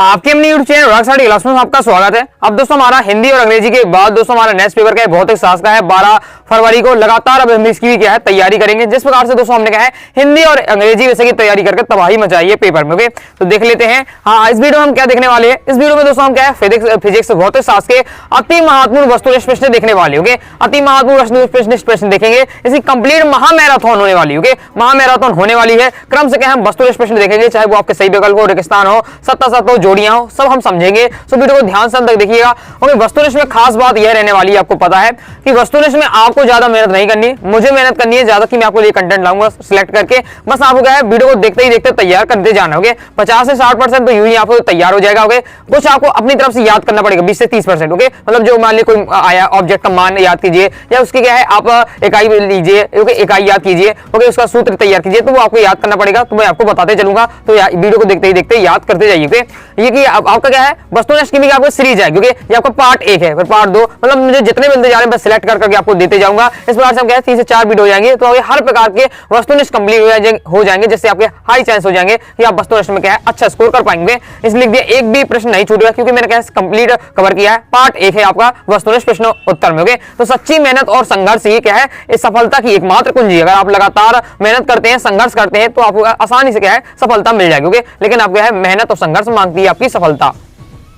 आपके अपनी YouTube channel rock study class में आपका स्वागत है। अब दोस्तों हमारा हिंदी और अंग्रेजी के बाद दोस्तों हमारा नेक्स्ट पेपर का भौतिक शास्त्र का है 12 फरवरी को। लगातार अब हम इसकी भी क्या है तैयारी करेंगे। जिस प्रकार से दोस्तों हमने कहा है हिंदी और अंग्रेजी विषय की तैयारी करके तबाही मचाइए पेपर में। ओके, तो देख लेते हैं। हाँ, इस वीडियो में हम क्या देखने वाले हैं, इस वीडियो में दोस्तों हम क्या है फिजिक्स भौतिक शास्त्र के अति महत्वपूर्ण वस्तुनिष्ठ प्रश्न देखने वाले। ओके, अति महत्वपूर्ण वस्तुनिष्ठ प्रश्न देखेंगे। इसकी कंप्लीट महामैराथन होने वाली। ओके, महामैराथन होने वाली है। क्रम से क्या हम वस्तुनिष्ठ प्रश्न देखेंगे, चाहे वो आपके सही विकल्प हो, रेगिस्तान हो, सत्ता सत्ता हो, जोड़ियां हो, सब हम समझेंगे। तो वीडियो को ध्यान से अंत तक देखिएगा। ओके, वस्तुनिष्ठ में खास बात यह रहने वाली है, आपको पता है कि वस्तुनिष्ठ में आपको ज्यादा मेहनत नहीं करनी, मुझे मेहनत करनी है ज्यादा, कि मैं आपको ये कंटेंट लाऊंगा सिलेक्ट करके। बस आपको क्या है वीडियो को देखते ही देखते तैयार करते जाना। ओके, 50 से 60% तो यूं ही आपको तैयार हो जाएगा। ओके, कुछ आपको अपनी तरफ से याद करना पड़ेगा 20 से 30%। ओके, मतलब जो मान ली कोई आया ऑब्जेक्ट का मान याद कीजिए, या उसकी क्या है आप इकाई लीजिए। ओके, इकाई याद कीजिए। ओके, उसका सूत्र तैयार कीजिए, तो वो आपको याद करना पड़ेगा। तो मैं आपको बताते चलूंगा, तो वीडियो को देखते ही देखते याद करते जाइए। ओके, ये कि आपका क्या है वस्तुनिष्ठ की आपको सीरीज है, क्योंकि ये आपका पार्ट 1 है, फिर पार्ट 2, मतलब मुझे जितने मिलते जा रहे हैं बस सिलेक्ट करके आपको देते जाऊंगा। इस प्रकार से हम क्या है 3 से 4 वीडियो हो जाएंगे, तो हर प्रकार के वस्तुनिष्ठ कंप्लीट हो जाएंगे, जिससे आपके हाई चांस हो जाएंगे कि आप वस्तुनिष्ठ में क्या है अच्छा स्कोर कर पाएंगे। इसलिए लिख दिया एक भी प्रश्न नहीं छूटेगा, क्योंकि मैंने क्या कंप्लीट कवर किया है। पार्ट 1 है आपका वस्तुनिष्ठ प्रश्न उत्तर में। ओके, तो सच्ची मेहनत और संघर्ष ये क्या है इस सफलता की एकमात्र कुंजी। अगर आप लगातार मेहनत करते हैं, संघर्ष करते हैं, तो आपको आसानी से क्या है सफलता मिल जाएगी। ओके, लेकिन आप क्या है मेहनत और संघर्ष मांगती है आपकी सफलता।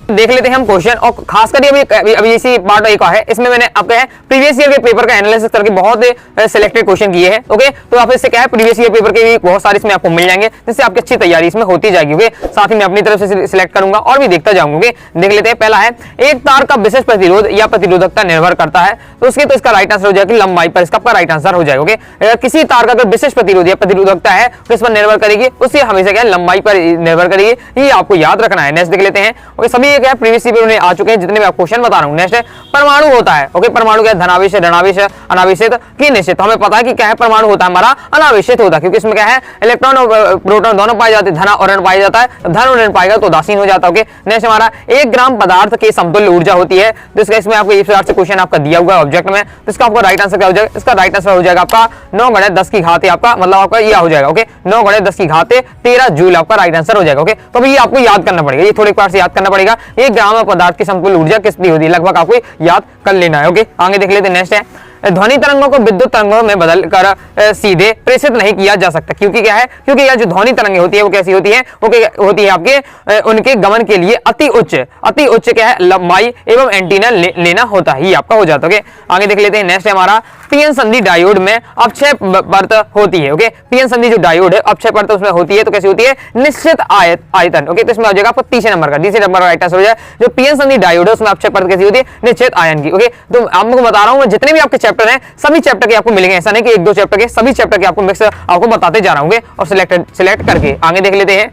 देख लेते हैं हम क्वेश्चन, और खासकर अभी इसी पार्ट 1 का है, इसमें मैंने आपका है प्रीवियस ईयर के पेपर का एनालिसिस करके बहुत सिलेक्टेड क्वेश्चन किए हैं। ओके, तो आप इससे क्या है प्रीवियस ईयर पेपर के भी बहुत सारे इसमें आपको मिल जाएंगे, जिससे आपकी अच्छी तैयारी इसमें होती जाएगी। ओके, साथ ही मैं अपनी तरफ से सिलेक्ट करूंगा और भी देखता जाऊंगा। ओके, देख लेते हैं। पहला है एक तार का विशेष प्रतिरोध या प्रतिरोधकता निर्भर करता है, तो इसका राइट आंसर हो जाएगा लंबाई पर। इसका राइट आंसर हो जाएगा। ओके, अगर किसी तार का अगर विशेष प्रतिरोध या प्रतिरोधकता है तो इस पर निर्भर करेगी, उससे हमेशा क्या लंबाई पर निर्भर करेगी। ये आपको याद रखना है। नेक्स्ट देख लेते हैं। ओके, सभी क्या प्रीवियस ईयर आ चुके हैं जितने मैं आपको क्वेश्चन बता रहा हूं। नेक्स्ट है परमाणु होता है। ओके, परमाणु क्या धनावेश, ऋणावेश, अनावेशित की निश्चित। हमें पता है कि क्या है परमाणु होता है हमारा अनावेशित होता है, क्योंकि इसमें क्या है इलेक्ट्रॉन और प्रोटॉन दोनों पाए जाते हैं, धन और ऋण पाया जाता है। धन और ऋण पाएगा तो उदासीन हो जाता है। ओके, नेक्स्ट हमारा 1 ग्राम पदार्थ की समतुल्य ऊर्जा होती है, तो इसमें आपको इस प्रकार से क्वेश्चन आपका दिया हुआ है ऑब्जेक्ट में, तो इसका आपको राइट आंसर क्या हो जाएगा, इसका राइट आंसर हो जाएगा आपका 9 × 10 की घात आपका, मतलब आपका यह हो जाएगा। ओके, 9 × 10 की घात 13 जूल आपका राइट आंसर हो जाएगा। ओके, तो अभी ये आपको याद करना पड़ेगा, ये थोड़े बार से याद करना पड़ेगा। 1 ग्राम पदार्थ की समतुल्य ऊर्जा कितनी होती है, लगभग आपको याद कर लेना है। ओके, आगे देख लेते हैं। नेक्स्ट है ध्वनि तरंगों को विद्युत तरंगों में बदलकर सीधे प्रेषित नहीं किया जा सकता, क्योंकि क्या है, क्योंकि यह जो ध्वनि तरंगें होती है वो कैसी होती है, वो होती है आपके उनके गमन के लिए अति उच्च क्या है लंबाई एवं एंटीना लेना होता है, ये आपका हो जाता है। आगे देख लेते हैं। नेक्स्ट है हमारा पीएन संधि डायोड में अपक्षय परत होती है। ओके, पीएन संधि जो डायोड है अपक्षय परत उसमें होती है, तो कैसी होती है निश्चित आयतन। ओके, तो इसमें हो जाएगा आपको तीसरे नंबर का राइट आंसर हो जाए। जो पीएन संधि डायोड है उसमें अपक्षय परत कैसी होती है निश्चित आयन की। ओके, तो आपको बता रहा हूं जितने भी आपके चैप्टर हैं सभी चैप्टर के आपको मिलेंगे, ऐसा नहीं कि 1-2 चैप्टर के, सभी चैप्टर के आपको मिक्स आपको बताते जा रहा हूँ और सिलेक्ट करके। आगे देख लेते हैं।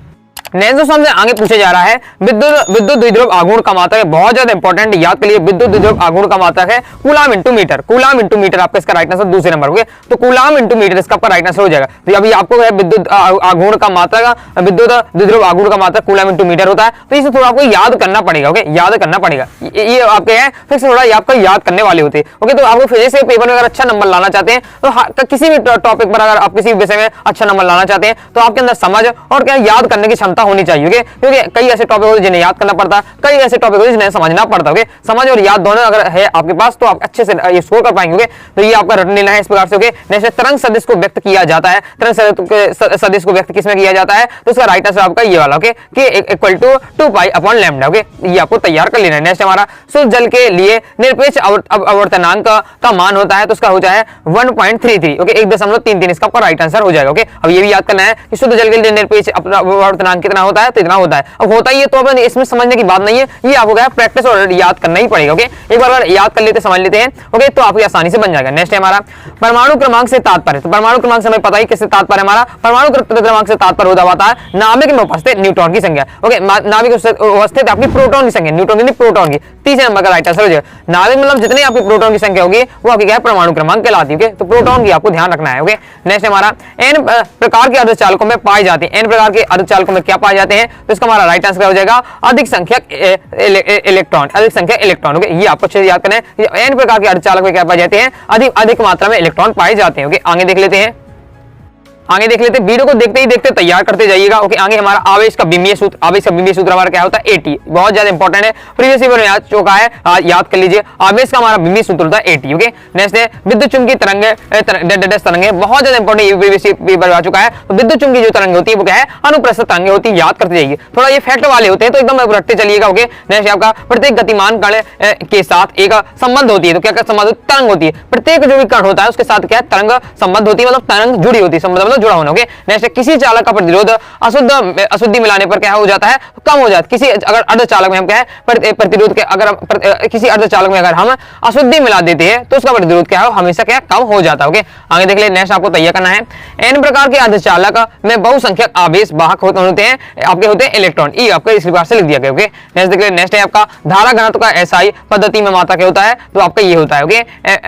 नेक्स्ट हमसे आगे पूछा जा रहा है विद्युत द्विध्रुव आघूर्ण का मात्रक है, बहुत ज्यादा इंपॉर्टेंट, याद के लिए विद्युत द्विध्रुव आघूर्ण का मात्रक है coulomb into metre. Coulomb into metre आपका इसका राइट आंसर दूसरे नंबर। ओके, तो कूलाम इंटू मीटर इसका आपका राइट आंसर हो जाएगा। तो अभी आपको विद्युत आघूर्ण का मात्रक, विद्युत द्विध्रुव आघूर्ण का मात्रक कूलाम इंटू मीटर होता है, तो इसे थोड़ा आपको याद करना पड़ेगा। ओके, याद करना पड़ेगा, ये आपके हैं फिक्स थोड़ा आपको याद करने वाले होते हैं। ओके, तो आपको फिजिक्स के पेपर में अगर अच्छा नंबर लाना चाहते हैं, तो किसी भी टॉपिक पर अगर आप किसी विषय में अच्छा नंबर लाना चाहते हैं, तो आपके अंदर समझ और क्या याद करने की क्षमता होनी चाहिए। क्योंकि कई ऐसे टॉपिक होते हैं जिन्हें याद करना पड़ता है, कई ऐसे टॉपिक होते हैं जिन्हें समझना पड़ता है। समझ और याद दोनों अगर है आपके पास, तो आप अच्छे से ये स्कोर कर पाएंगे। तो ये आपका रट लेना है इस प्रकार से। ओके, नेक्स्ट तरंग सदिश को व्यक्त किया जाता है, तरंग सदिश को व्यक्त किसमें किया जाता है, तो इसका राइट आंसर आपका ये वाला। ओके, कि इक्वल टू 2π/λ। ओके, ये आपको तैयार कर लेना है। नेक्स्ट हमारा शुद्ध जल के लिए निरपेक्ष आवर्तनांक का मान होता है, तो उसका हो जाए 1.33। ओके, 1.33 इसका आपका राइट आंसर हो जाएगा। ओके, अब ये भी याद करना है कि शुद्ध जल के लिए निरपेक्ष आवर्तनांक कितना होता है, तो इतना होता है। अब होता ही है तो अब इसमें समझने की बात नहीं है, ये आपको क्या प्रैक्टिस और याद करना ही पड़ेगा। ओके, एक बार अगर याद कर लेते समझ लेते हैं, ओके, तो आपको आसानी से बन जाएगा। नेक्स्ट है हमारा परमाणु क्रमांक से तात्पर्य। तो परमाणु क्रमांक से हमें पता ही किससे तात्पर्य हमारा परमाणु क्रमांक से तात्पर्य होता है नाभिक में उपस्थित न्यूट्रॉन की संख्या। ओके, नाभिक में उपस्थित आपकी प्रोटॉन की संख्या, न्यूट्रॉन की नहीं प्रोटॉन की, तीसरे नंबर का राइट आंसर हो जाएगा। नाभिक मतलब जितने आपकी प्रोटॉन की संख्या होगी वो आपकी क्या है परमाणु क्रमांक कहलाती है। तो प्रोटॉन की आपको ध्यान रखना है। ओके, नेक्स्ट हमारा n प्रकार के अर्धचालकों में पाए जाते हैं। n प्रकार के अर्धचालकों में क्या पाए जाते हैं, तो इसका हमारा राइट आंसर हो जाएगा अधिक संख्यक इलेक्ट्रॉन। ओके, ये आपको अच्छे से याद करना है। n प्रकार के अर्धचालक में क्या पाए जाते हैं, अधिक मात्रा में इलेक्ट्रॉन पाए जाते हैं। ओके, आगे देख लेते हैं। आगे देख लेते हैं, वीडियो को देखते ही देखते तैयार करते जाइएगा। ओके, आगे हमारा आवेश का बिंबीय सूत्र, आवेश का बिंबीय सूत्र हमारा क्या होता है, AT, बहुत ज्यादा इंपॉर्टेंट है, प्रीवियस पेपर में आ चुका है, याद कर लीजिए। आवेश का हमारा बिंबीय सूत्र होता है AT। ओके, नेक्स्ट है विद्युत चुंबकीय तरंगे, तरंगे बहुत ज्यादा इंपॉर्टेंट, ये प्रीवियस पेपर आ चुका है। तो विद्युत चुंबकीय जो तरंग होती है वो क्या है, अनुप्रस्थ तरंगे होती है, याद करते जाइए। थोड़ा ये फैक्ट वाले होते हैं तो एकदम रटते चलिएगा। ओके, नेक्स्ट आपका प्रत्येक गतिमान कण के साथ एक संबंध होती है, तो क्या क्या संबंध, तरंग होती है, प्रत्येक जो भी कण होता है उसके साथ क्या है, तरंग संबंध होती है, मतलब तरंग जुड़ी होती है, संबंध मतलब जुड़ा होना। ओके, नेक्स्ट किसी चालक का प्रतिरोध अशुद्धि मिलाने पर क्या हो जाता है, कम हो जाता है। किसी अगर अर्धचालक में हम क्या है, प्रतिरोध के अगर किसी अर्धचालक में अगर हम अशुद्धि मिला देते हैं तो उसका प्रतिरोध क्या है, हमेशा क्या कम हो जाता है। ओके, आगे देख ले, नेक्स्ट आपको तैयार करना है, n प्रकार के अर्धचालक में बहुसंख्यक आवेश वाहक होते हैं, आपके होते हैं इलेक्ट्रॉन, ई आपको इस प्रकार से लिख दिया गया। ओके, नेक्स्ट देख ले, नेक्स्ट है आपका धारा घनत्व का SI पद्धति में मात्रा क्या होता है, तो आपका ये होता है। ओके,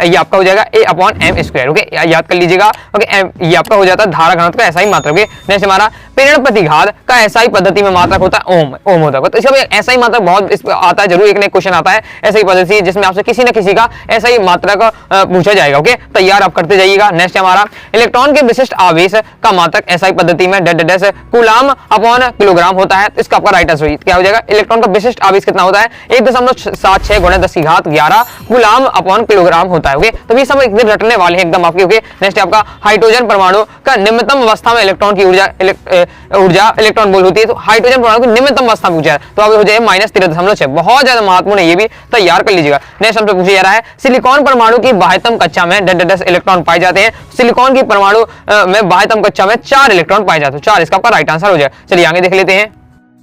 ये आपका हो जाएगा A/m²। ओके, याद कर लीजिएगा। ओके, ये आपका हो जाता है धारा घनत्व का SI मात्रक। ओके, नेक्स्ट हमारा प्रेरण प्रतिघात का SI पद्धति में मात्रक होता है ओम होता है। तो इसका SI मात्रक बहुत आता है, जरूर एक क्वेश्चन आता है SI पद्धति जिसमें आपसे किसी न किसी का SI मात्रक पूछा जाएगा। ओके, तैयार आप करते जाइएगा। नेक्स्ट हमारा इलेक्ट्रॉन के विशिष्ट आवेश का मात्रक SI पद्धति में कूलाम/किलोग्राम होता है। इसका आपका राइट आंसर क्या हो जाएगा, इलेक्ट्रॉन का विशिष्ट आवेश कितना होता है, 1.76 × 10⁻11 कूलाम/किलोग्राम होता है। ओके, तो ये सब एक दिन रटने वाले हैं एकदम आपके। ओके, नेक्स्ट आपका हाइड्रोजन परमाणु का निम्नतम अवस्था में इलेक्ट्रॉन की ऊर्जा इलेक्ट्रॉन बोल होती है, तो हाइड्रोजन परमाणु की निम्नतम अवस्था में पूछा है, तो अब हो जाए -13.6, बहुत ज्यादा महत्वपूर्ण है, ये भी तैयार कर लीजिएगा। नेक्स्ट हमसे पूछा जा रहा है, सिलिकॉन परमाणु की बाह्यतम कक्षा में 10 इलेक्ट्रॉन पाए जाते हैं। सिलिकॉन की परमाणु में बाह्यतम कक्षा में 4 इलेक्ट्रॉन पाए जाते हैं, 4 इसका आपका राइट आंसर हो जाएगा। चलिए आगे देख लेते हैं,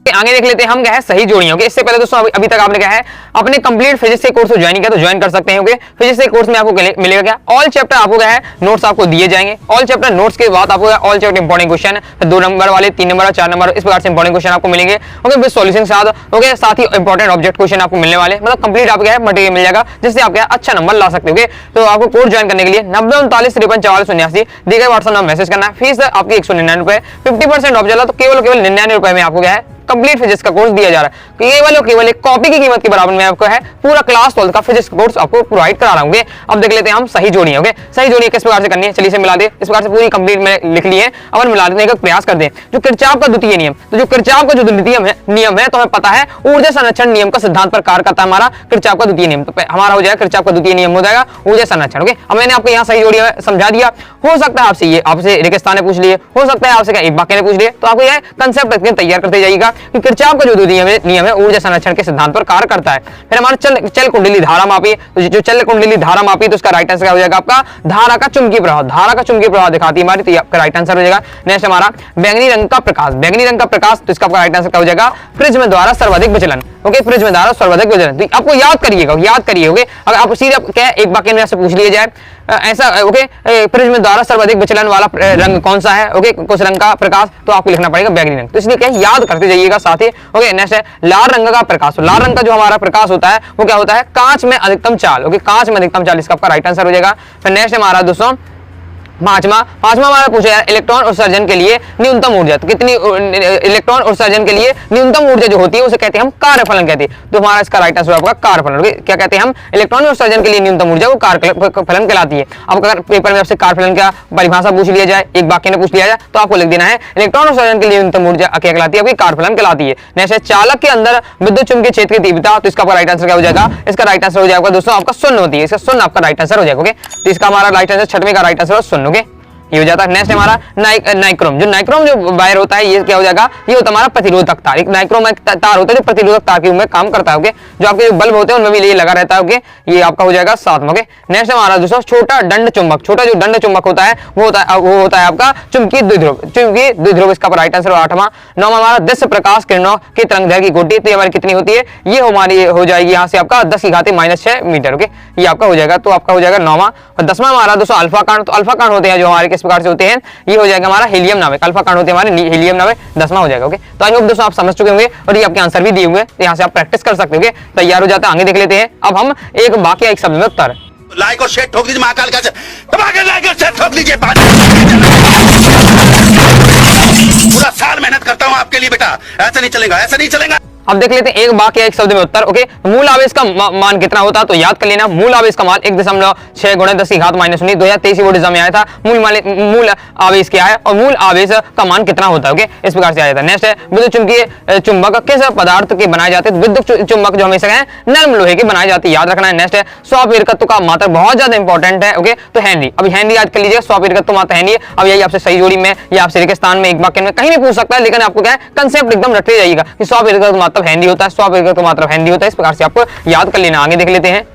आगे देख लेते हैं हम क्या है, सही जोड़ियों के। इससे पहले दोस्तों अभी तक आपने क्या है, अपने कंप्लीट फिजिक्स के कोर्स को ज्वाइन किया तो ज्वाइन कर सकते हैं। ओके, फिजिक्स के कोर्स में आपको मिलेगा क्या, ऑल चैप्टर आपको क्या है, नोट्स आपको दिए जाएंगे। ऑल चैप्टर नोट्स के बाद आपको all chapter important question, 2 number वाले, 3 नंबर, 4 नंबर, इस प्रकार से इंपॉर्टेंट क्वेश्चन आपको मिलेंगे। ओके, विद सॉल्यूशन के साथ। ओके, साथ ही इंपॉर्टेंट ऑब्जेक्ट क्वेश्चन आपको मिलने वाले, मतलब कंप्लीट आपको है मटेरियल मिल जाएगा, जिससे आप क्या अच्छा नंबर ला सकते हो। ओके, तो आपको कोर्स ज्वाइन करने के लिए 9039534479 दिए गए व्हाट्सएप नंबर मैसेज करना है। फीस आपकी 199 रुपए, 50% ऑफ चला, तो केवल 99 रुपए में आपको क्या है कंप्लीट फिजिक्स का कोर्स दिया जा रहा है। केवल एक कॉपी की कीमत के बराबर में आपको है पूरा क्लास 12 का फिजिक्स कोर्स आपको प्रोवाइड करा रहा हूँ। अब देख लेते हैं हम सही जोड़ियां। ओके, सही जोड़ियां किस प्रकार से करनी है, चलिए इसे मिला दे, इस प्रकार से पूरी कंप्लीट में लिख लिए, अब मिला देने का प्रयास करते हैं। जो किरचॉफ का द्वितीय नियम, तो जो किरचॉफ का जो द्वितीय नियम है, तो हमें पता है ऊर्जा संरक्षण नियम का सिद्धांत पर कार्य करता है हमारा किरचॉफ का द्वितीय नियम, तो हमारा हो जाएगा किरचॉफ का द्वितीय नियम हो जाएगा ऊर्जा संरक्षण। ओके, अब मैंने आपको यहाँ सही जोड़ियां समझा दिया। हो सकता है आपसे रेगिस्तान ने पूछ लिए, हो सकता है आपसे एक वाक्य ने पूछ लिए, तो आपको यह कंसेप्ट तैयार करते जाइएगा कि किरचॉफ का जो नियम है ऊर्जा संरक्षण के सिद्धांत पर कार्य करता है। फिर हमारा चल कुंडली धारा मापी, तो जो चल कुंडली धारा मापी, तो उसका राइट आंसर क्या हो जाएगा आपका धारा का चुंबकीय प्रभाव, धारा का चुंबकीय प्रभाव दिखाती है हमारी, तो आपका राइट आंसर हो जाएगा। नेक्स्ट हमारा बैंगनी रंग का प्रकाश, बैंगनी रंग का प्रकाश, तो इसका आपका राइट आंसर क्या हो जाएगा प्रिज्म द्वारा सर्वाधिक विचलन। ओके, प्रिज्म द्वारा सर्वाधिक विचलन, तो आपको याद करिएगा। ओके, अगर आप सीधे क्या एक वाक्य में से पूछ लिया जाए ऐसा, ओके, प्रिज्म द्वारा सर्वाधिक विचलन वाला रंग कौन सा है, ओके, कुछ रंग का प्रकाश, तो आपको लिखना पड़ेगा बैंगनी रंग, तो इसलिए क्या याद करते जाइएगा साथ ही। ओके, नेक्स्ट है लाल रंग का प्रकाश, तो लाल रंग का जो हमारा प्रकाश होता है वो क्या होता है, कांच में अधिकतम चाल। ओके, कांच में अधिकतम चाल, इसका आपका राइट आंसर हो जाएगा। फिर नेक्स्ट हमारा दोस्तों पांचवा हमारा पूछा है इलेक्ट्रॉन उत्सर्जन के लिए न्यूनतम ऊर्जा, तो कितनी इलेक्ट्रॉन उत्सर्जन के लिए न्यूनतम ऊर्जा जो होती है उसे कहते हैं हम कार्यफलन कहते हैं, तो हमारा इसका राइट आंसर आपका कार्यफलन। क्या कहते हैं हम, इलेक्ट्रॉन उत्सर्जन के लिए न्यूनतम ऊर्जा वो कार्यफलन कहलाती है। अब अगर पेपर में आपसे कार्यफलन का परिभाषा पूछ लिया जाए, एक वाक्य में पूछ लिया जाए, तो आपको लिख देना है इलेक्ट्रॉन उत्सर्जन के लिए न्यूनतम ऊर्जा क्या कहलाती है, आपकी कार्यफलन कहलाती है। नेक्स्ट है चालक के अंदर विद्युत चुंबकीय क्षेत्र की तीव्रता, तो इसका राइट आंसर क्या हो जाएगा, इसका राइट आंसर हो जाएगा दोस्तों आपका शून्य होती है, इसका शून्य आपका राइट आंसर हो जाएगा। ओके, तो इसका हमारा राइट आंसर 6वें का राइट आंसर शून्य। ओके, ये हो जाता है। नेक्स्ट हमारा नाइक्रोम, जो नाइक्रोम जो वायर होता है ये क्या हो जाएगा, ये होता है हमारा प्रतिरोधक तार। एक नाइक्रोम तार होता है जो प्रतिरोधक तार के रूप में काम करता है। ओके, जो आपके जो बल्ब होते हैं उनमें भी ये लगा रहता है। ओके, ये आपका हो जाएगा 7वां। ओके, नेक्स्ट हमारा दोस्तों छोटा दंड चुंबक, छोटा जो दंड चुंबक होता है वो होता है आपका चुंबकीय द्विध्रुव, इसका राइट आंसर 8वां। 9वां हमारा 10 प्रकाश किरणों की तरंगदैर्घ्य की कोटि, तो हमारी कितनी होती है, ये हमारी हो जाएगी यहाँ से आपका 10⁻⁻6 मीटर। ओके, ये आपका हो जाएगा, तो आपका हो जाएगा 9वां। और 10वां हमारा दोस्तों अल्फा कांड, तो अल्फा कांड होते हैं जो हमारे किस प्रकार से होते हैं, ये हो जाएगा हमारा हीलियम नामक, अल्फा कांड होते हैं हमारे हीलियम नामक, 10वां हो जाएगा। ओके, तो आई होप दोस्तों आप समझ चुके होंगे और ये आपके आंसर भी दिए हुए, तो यहाँ से आप प्रैक्टिस कर सकते हो। तैयार हो जाता है, आगे देख लेते हैं। अब हम एक वाक्य एक शब्द में उत्तर, लाइक और शेयर ठोक दीजिए, महाकाल का लाइक और शेयर ठोक लीजिए। पूरा साल मेहनत करता हूँ आपके लिए बेटा, ऐसा नहीं चलेगा, ऐसा नहीं चलेगा। अब देख लेते हैं एक वाक्य एक शब्द में उत्तर। ओके, मूल आवेश का मान कितना होता है तो याद कर लेना, मूल आवेश का मान 1.6 गुणा 10 की घात -19 2023 बोर्ड एग्जाम में आया था। मूल आवेश क्या है और मूल आवेश का मान कितना होता है। ओके, इस प्रकार से आया था। नेक्स्ट है विद्युत चुंबकीय चुंबक किस पदार्थ के बनाए जाते हैं। विद्युत चुंबक जो हमेशा है नरम लोहे के बनाए जाते हैं, याद रखना है। नेक्स्ट है स्वापेरकत्व का मात्रक बहुत ज्यादा इंपॉर्टेंट है। ओके, तो हेनरी, अभी हेनरी याद कर लीजिएगा, स्वापेरकत्व मात्रक हेनरी। अब यही आपसे सही जोड़ी में या आपसे रेगिस्तान में एक वाक्य में कहीं भी पूछ सकता है, लेकिन आपको क्या है कंसेप्ट एकदम रटते जाइएगा कि स्वापेरकत्व मात्रक हेनरी होता है, स्वापेरकत्व मात्रक हेनरी होता है। इस प्रकार से आपको याद कर लेना। आगे देख लेते हैं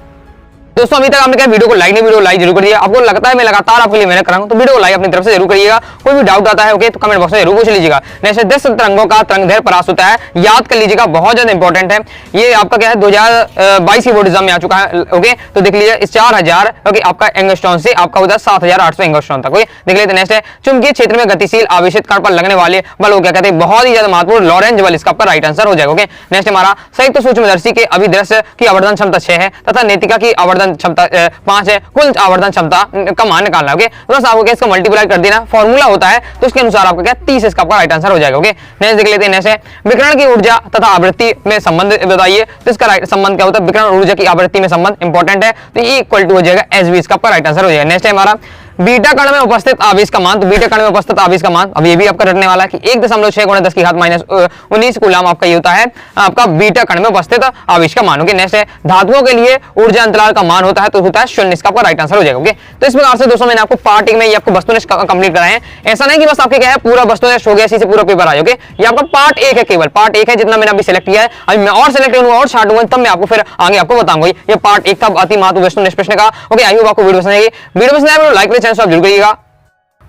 दोस्तों, अभी तक आपने क्या वीडियो को लाइक नहीं, वीडियो लाइक जरूर करिए। आपको लगता है मैं लगातार आपके लिए मेहनत कर रहा हूं तो वीडियो को लाइक अपनी तरफ से जरूर करिएगा। कोई भी डाउट आता है ओके तो कमेंट बॉक्स में जरूर पूछ लीजिएगा। नेक्स्ट 10 तरंगों का तरंगदैर्घ्य परास होता है, याद कर लीजिएगा, बहुत ज्यादा इंपॉर्टेंट है। ये आपका क्या है 2022 की बोर्ड एग्जाम में आ चुका है। ओके, तो देख लीजिए इस 4000 ओके आपका एंगस्ट्रॉन से आपका होता है 7800 एंगस्ट्रॉन तक। ओके, देख लेते हैं। नेक्स्ट है चुंबकीय क्षेत्र में गतिशील आवेशित कण पर लगने वाले बल को क्या कहते हैं, बहुत ही ज्यादा महत्वपूर्ण लॉरेंज बल, इसका आपका राइट आंसर हो जाएगा। ओके, नेक्स्ट हमारा संयुक्त सूक्ष्मदर्शी के अभिदृश्य की आवर्धन क्षमता 6 है तथा नेतिका की आवर्धन क्षमता 5 है, कुल आवर्धन क्षमता का मान निकालना है। ओके, बस आपको इसको मल्टीप्लाई कर देना, फॉर्मूला होता है तो उसके अनुसार आपका क्या 30 इसका आपका राइट आंसर हो जाएगा। ओके, नेक्स्ट देख लेते हैं। नेक्स्ट है विकिरण की ऊर्जा तथा आवृत्ति में संबंध बताइए, तो इसका राइट संबंध क्या होता है, विकिरण ऊर्जा की आवृत्ति में संबंध इंपॉर्टेंट है, तो ये इक्वल टू हो जाएगा एसवी, इसका आपका राइट आंसर हो जाएगा। नेक्स्ट है हमारा बीटा कण में उपस्थित आवेश का मान, तो बीटा कण में उपस्थित आवेश का मान अब ये भी आपका रटने वाला है कि 1.6 गुणा 10 की घात -19 कूलम आपका ये होता है आपका बीटा कण में उपस्थित आवेश का मान। ओके, नेक्स्ट है धातुओं के लिए ऊर्जा अंतराल का मान होता है तो होता है 0, इसका आपका राइट आंसर हो जाएगा। ओके, तो इस प्रकार से दोस्तों मैंने आपको पार्ट 1 में ये आपको वस्तुनिष्ठ कंप्लीट कराए हैं। ऐसा नहीं कि बस आपके क्या है पूरा वस्तुनिष्ठ हो गया इसी से पूरा पेपर आए। ओके, ये आपका पार्ट 1 है, केवल पार्ट 1 है जितना मैंने अभी सिलेक्ट किया है। अभी मैं और सिलेक्ट करूंगा और छांटूंगा तब मैं आपको फिर आगे आपको बताऊंगा। ये पार्ट 1 था अति महत्वपूर्ण वस्तुनिष्ठ प्रश्न का। ओके, आई होप आपको वीडियो पसंद आएगी। वीडियो पसंद आए तो लाइक करें, चैनल सब्सक्राइब जरूर करिएगा।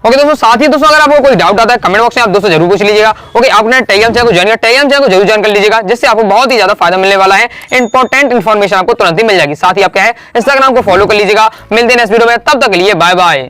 ओके दोस्तों, साथ ही दोस्तों अगर आपको कोई डाउट आता है कमेंट बॉक्स में आप दोस्तों जरूर पूछ लीजिएगा। ओके, आपने टेलीग्राम चैनल को ज्वाइन किया, टेलीग्राम चैनल को जरूर ज्वाइन कर लीजिएगा, जिससे आपको बहुत ही ज्यादा फायदा मिलने वाला है। इंपॉर्टेंट इन्फॉर्मेशन आपको तुरंत ही मिल जाएगी। साथ ही आप क्या है इंस्टाग्राम को फॉलो कर लीजिएगा। मिलते हैं नेक्स्ट वीडियो में, तब तक के लिए बाय बाय।